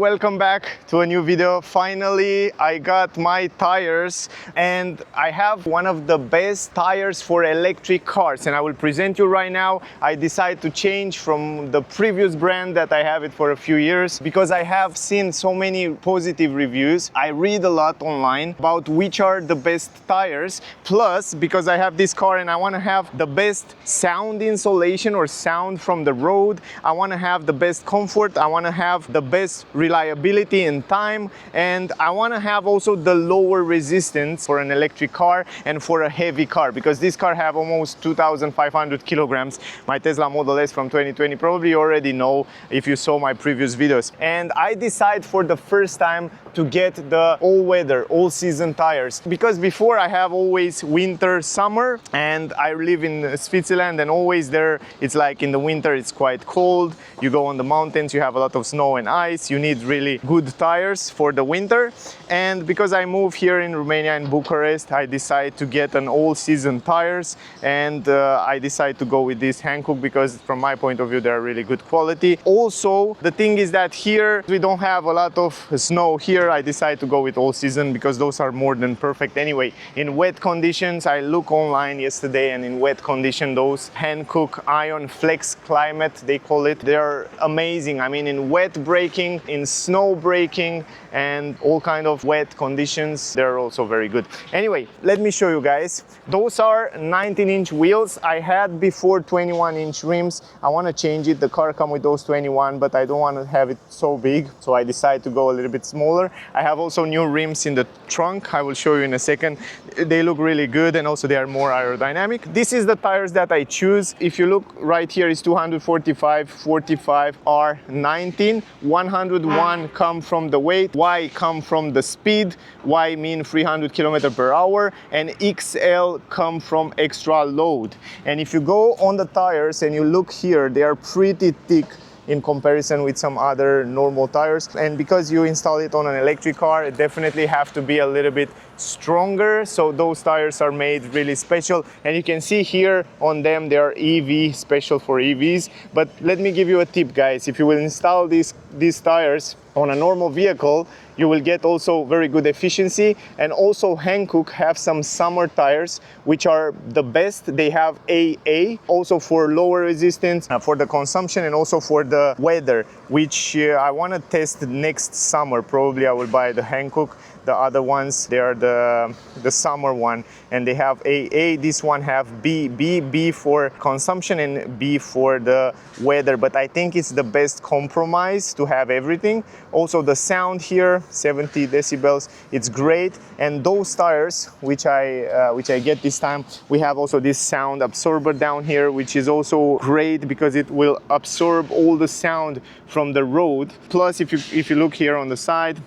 Welcome back to a new video. Finally, I got my tires and I have one of the best tires for electric cars and I will present you right now. I decided to change from the previous brand that I have it for a few years because I have seen so many positive reviews. I read a lot online about which are the best tires. Plus, because I have this car and I want to have the best sound insulation or sound from the road, I want to have the best comfort, I want to have the best reliability in time, and I want to have also the lower resistance for an electric car and for a heavy car, because this car have almost 2,500 kilograms. My Tesla Model S from 2020, probably you already know if you saw my previous videos. And I decided for the first time to get the all-weather, all-season tires, because before I have always winter, summer, and I live in Switzerland, and always there it's like in the winter it's quite cold. You go on the mountains, you have a lot of snow and ice, you need really good tires for the winter. And because I moved here in Romania, in Bucharest, I decided to get an all-season tires, and I decided to go with this Hankook because from my point of view they are really good quality. Also, the thing is that here we don't have a lot of snow here. I decided to go with all-season because those are more than perfect anyway. In wet conditions, I looked online yesterday, and in wet condition those Hankook iON FlexClimate, they call it, they are amazing. I mean, in wet braking, in snow braking, and all kind of wet conditions, they're also very good. Anyway, let me show you guys. Those are 19-inch wheels. I had before 21-inch rims. I want to change it. The car come with those 21, but I don't want to have it so big, so I decided to go a little bit smaller. I have also new rims in the trunk. I will show you in a second. They look really good, and also they are more aerodynamic. This is the tires that I choose. If you look right here, is 245, 45 are 19, 101 come from the weight, Y come from the speed, Y mean 300 km per hour, and XL come from extra load. And if you go on the tires and you look here, they are pretty thick in comparison with some other normal tires. And because you install it on an electric car, it definitely have to be a little bit stronger. So those tires are made really special. And you can see here on them, they are EV, special for EVs. But let me give you a tip, guys. If you will install these tires on a normal vehicle, you will get also very good efficiency. And also Hankook have some summer tires which are the best. They have AA, also for lower resistance, for the consumption, and also for the weather, which I want to test next summer. Probably I will buy the Hankook. The other ones, they are the summer one, and they have AA. This one have B for consumption and B for the weather, but I think it's the best compromise to have everything. Also the sound here, 70 decibels, it's great. And those tires which I get this time, we have also this sound absorber down here, which is also great because it will absorb all the sound from the road. Plus, if you look here on the side,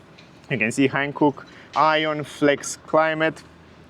you can see Hankook iON FlexClimate.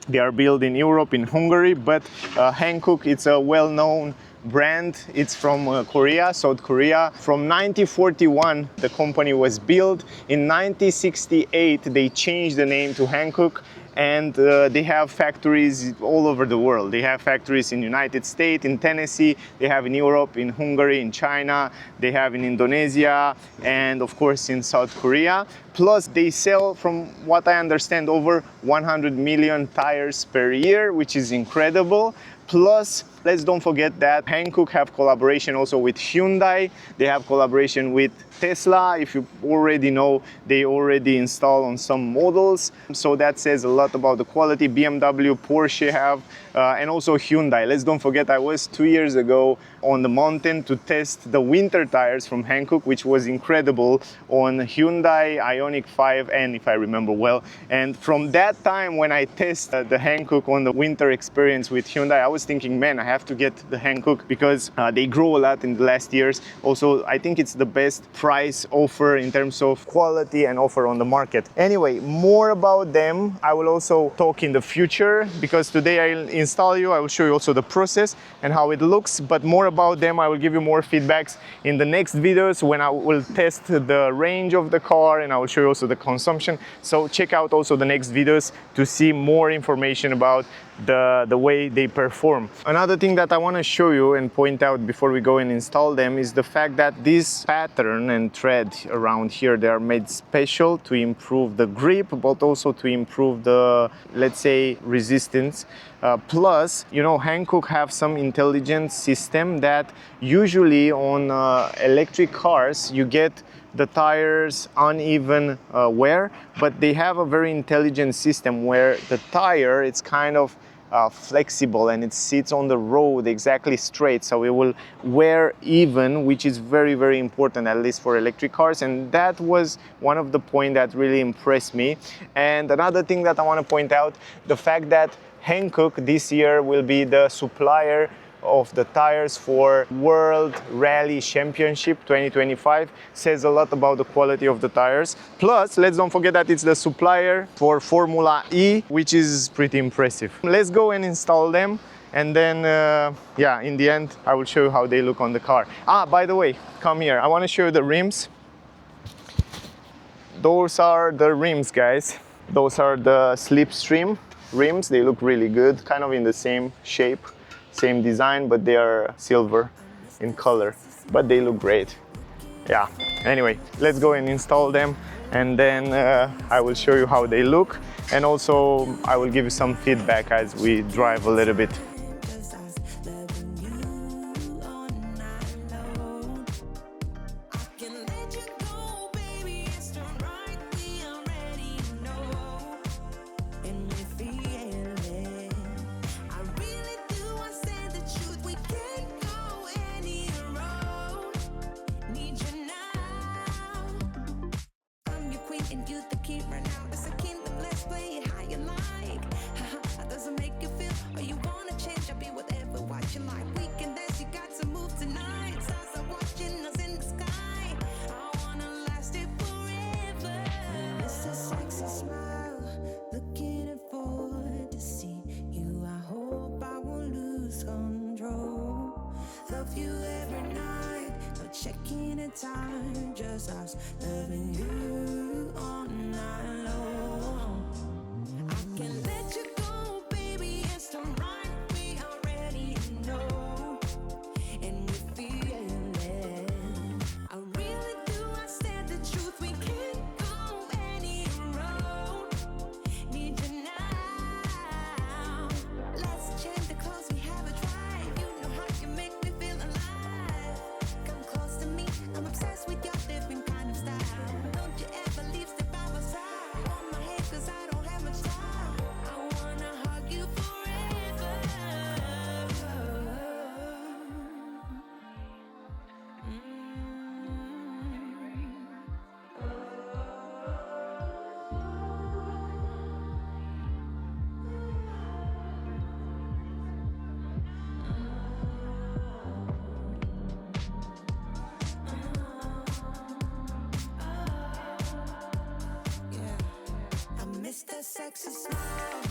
They are built in Europe, in Hungary, but Hankook, it's a well-known brand. It's from Korea, South Korea. From 1941, the company was built. In 1968, they changed the name to Hankook. And they have factories all over the world. They have factories in the United States, in Tennessee, they have in Europe, in Hungary, in China, they have in Indonesia, and of course in South Korea. Plus they sell, from what I understand, over 100 million tires per year, which is incredible. Plus, let's don't forget that Hankook have collaboration also with Hyundai. They have collaboration with Tesla. If you already know, they already install on some models. So that says a lot about the quality. BMW, Porsche have, and also Hyundai. Let's don't forget, I was 2 years ago on the mountain to test the winter tires from Hankook, which was incredible, on Hyundai Ioniq 5N, if I remember well. And from that time, when I tested the Hankook on the winter experience with Hyundai, I was thinking, man, I have to get the Hankook because they grow a lot in the last years. Also, I think it's the best price offer in terms of quality and offer on the market. Anyway, more about them I will also talk in the future, because today I'll install you, I will show you also the process and how it looks, but more about them I will give you more feedbacks in the next videos when I will test the range of the car, and I will show you also the consumption. So check out also the next videos to see more information about the way they perform. Another thing that I want to show you and point out before we go and install them is the fact that this pattern and thread around here, they are made special to improve the grip, but also to improve the, let's say, resistance. Plus, you know, Hankook have some intelligent system that usually on electric cars you get the tires uneven wear, but they have a very intelligent system where the tire, it's kind of flexible and it sits on the road exactly straight, so it will wear even, which is very, very important, at least for electric cars. And that was one of the points that really impressed me. And another thing that I want to point out, the fact that Hankook this year will be the supplier of the tires for World Rally Championship 2025 says a lot about the quality of the tires. Plus, let's don't forget that it's the supplier for Formula E, which is pretty impressive. Let's go and install them, and then yeah, in the end I will show you how they look on the car. By the way, come here, I want to show you the rims. Those are the rims, guys. Those are the Slipstream rims. They look really good, kind of in the same shape, same design, but they are silver in color, but they look great. Yeah, anyway, let's go and install them, and then I will show you how they look, and also I will give you some feedback as we drive a little bit. Time, just us loving you all night long. I can let you go, baby. It's the right we already know, and we feel it. I really do. I said the truth. We can't go any road. Need you now. Let's change the clothes we haven't tried. You know how you make me feel alive. Come close to me. I'm obsessed with your different kind of style. Don't you ever leave, step by my side. On my head, cause I don't have much time. I wanna hug you forever. Mr. Sexy Smile,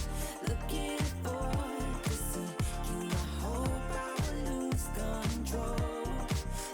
looking forward to see you. I hope I will lose control.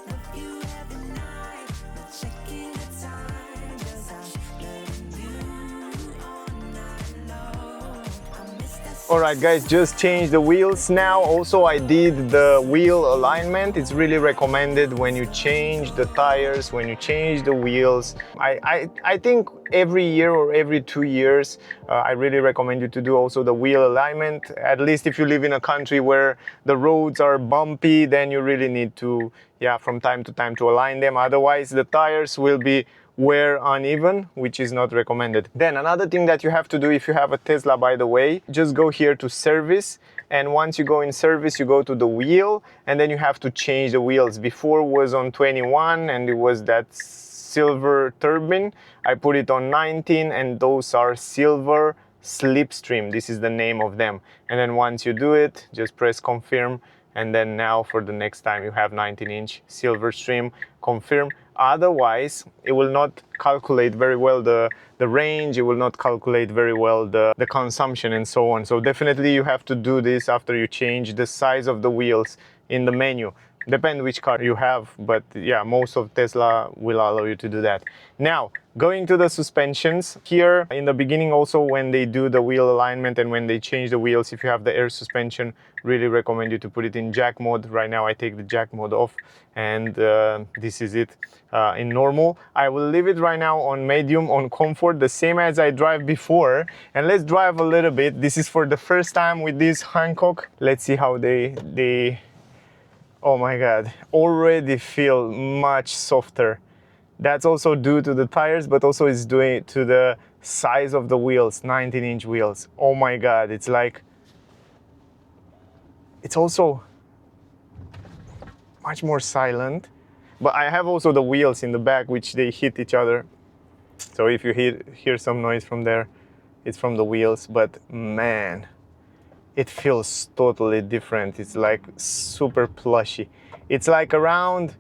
Love you every night, not checking the time, just us loving you all night long. I miss that. Alright guys, just changed the wheels now. Also I did the wheel alignment. It's really recommended when you change the tires, when you change the wheels. I think every year or every 2 years, I really recommend you to do also the wheel alignment. At least if you live in a country where the roads are bumpy, then you really need to, yeah, from time to time to align them. Otherwise the tires will be wear uneven, which is not recommended. Then another thing that you have to do if you have a Tesla, by the way, just go here to service, and once you go in service you go to the wheel, and then you have to change the wheels. Before was on 21 and it was that silver turbine. I put it on 19, and those are silver Slipstream. This is the name of them. And then once you do it, just press confirm, and then now for the next time you have 19-inch Silverstream. Confirm. Otherwise it will not calculate very well the range, it will not calculate very well the consumption and so on. So definitely you have to do this after you change the size of the wheels in the menu. Depend which car you have, but yeah, most of Tesla will allow you to do that. Now, going to the suspensions, here in the beginning also when they do the wheel alignment and when they change the wheels, if you have the air suspension, really recommend you to put it in jack mode. Right now I take the jack mode off, and this is it in normal. I will leave it right now on medium, on comfort, the same as I drive before. And let's drive a little bit. This is for the first time with this Hankook. Let's see how they oh my god, already feel much softer. That's also due to the tires, but also it's due to the size of the wheels, 19-inch wheels. Oh my god, it's like, it's also much more silent. But I have also the wheels in the back, which they hit each other. So if you hear some noise from there, it's from the wheels. But man, it feels totally different. It's like super plushy. It's like around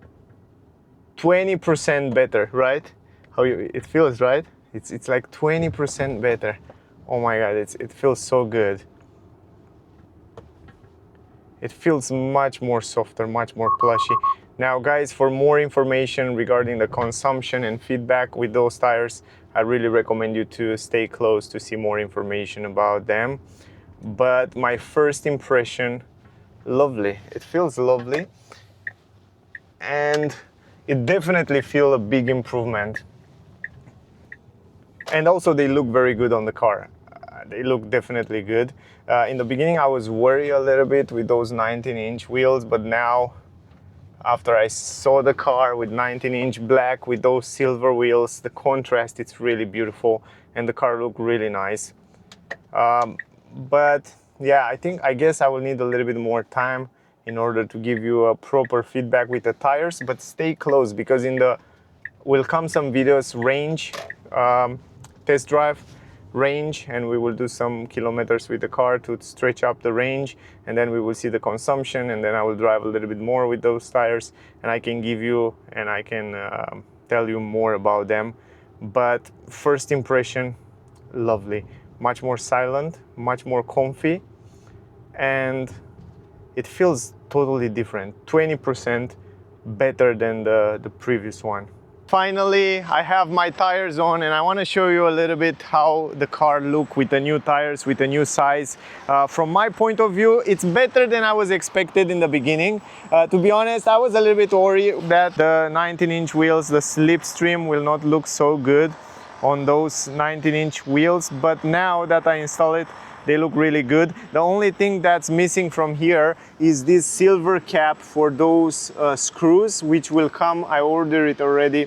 20% better, right? It feels, right? It's like 20% better. Oh my god, it feels so good. It feels much more softer, much more plushy. Now guys, for more information regarding the consumption and feedback with those tires, I really recommend you to stay close to see more information about them. But my first impression, lovely. It feels lovely. And it definitely feels a big improvement. And also they look very good on the car. They look definitely good. In the beginning I was worried a little bit with those 19-inch wheels, but now after I saw the car with 19-inch black with those silver wheels, the contrast, it's really beautiful and the car looked really nice. But yeah, I guess I will need a little bit more time in order to give you a proper feedback with the tires, but stay close because will come some videos, range, test drive range, and we will do some kilometers with the car to stretch up the range, and then we will see the consumption, and then I will drive a little bit more with those tires, and I can give you and I can tell you more about them. But first impression, lovely. Much more silent, much more comfy, and it feels totally different, 20% better than the previous one. Finally, I have my tires on and I want to show you a little bit how the car looks with the new tires, with the new size. From my point of view, it's better than I was expected in the beginning. To be honest, I was a little bit worried that the 19-inch wheels, the slipstream will not look so good on those 19-inch wheels, but now that I install it, they look really good. The only thing that's missing from here is this silver cap for those screws, which will come. I ordered it already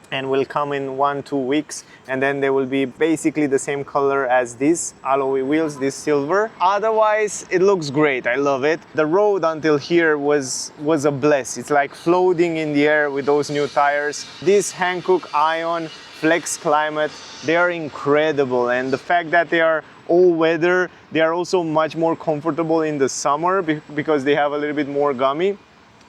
and will come in 1-2 weeks, and then they will be basically the same color as these alloy wheels, this silver. Otherwise, it looks great. I love it. The road until here was a bless. It's like floating in the air with those new tires. This Hankook iON FlexClimate, they are incredible, and the fact that they are all weather, they are also much more comfortable in the summer because they have a little bit more gummy,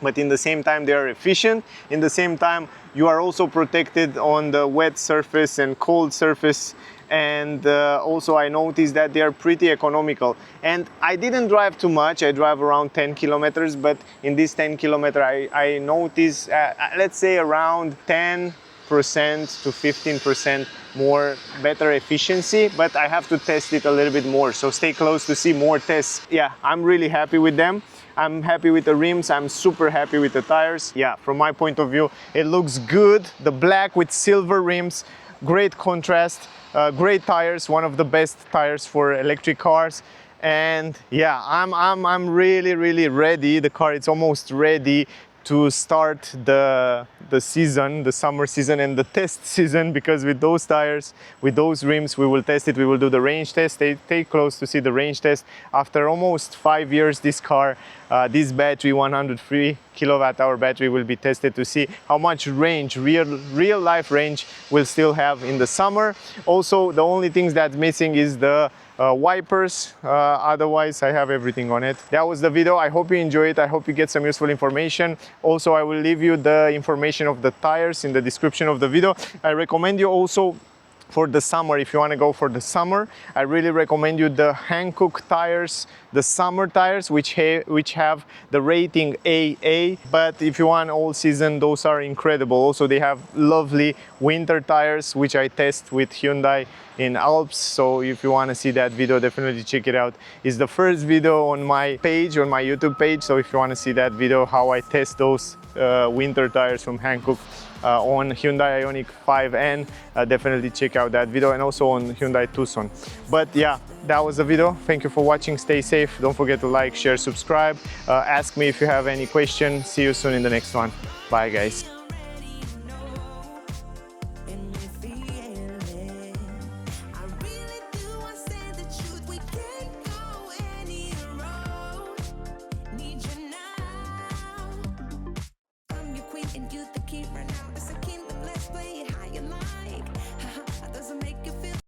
but in the same time they are efficient. In the same time you are also protected on the wet surface and cold surface, and also I noticed that they are pretty economical. And I didn't drive too much, I drive around 10 kilometers, but in this 10 kilometer I noticed let's say around 10% to 15% more better efficiency, but I have to test it a little bit more, so stay close to see more tests. Yeah, I'm really happy with them. I'm happy with the rims, I'm super happy with the tires. Yeah, from my point of view, it looks good. The black with silver rims, great contrast, great tires, one of the best tires for electric cars. And yeah, I'm really ready. The car is almost ready to start the season, the summer season and the test season, because with those tires, with those rims, we will test it. We will do the range test. Stay close to see the range test. After almost 5 years, this car, this battery, 103 kilowatt hour battery, will be tested to see how much range, real life range, will still have in the summer. Also, the only things that's missing is the wipers. Otherwise, I have everything on it. That was the video. I hope you enjoy it. I hope you get some useful information. Also, I will leave you the information of the tires in the description of the video. I recommend you also for the summer. If you want to go for the summer, I really recommend you the Hankook tires, the summer tires, which have the rating AA. But if you want all season, those are incredible. Also, they have lovely winter tires, which I test with Hyundai in Alps. So if you want to see that video, definitely check it out. It's the first video on my page, on my YouTube page. So if you want to see that video, how I test those winter tires from Hankook on Hyundai Ioniq 5N, definitely check out that video, and also on Hyundai Tucson. But yeah, that was the video. Thank you for watching. Stay safe. Don't forget to like, share, subscribe. Ask me if you have any question. See you soon in the next one. Bye guys.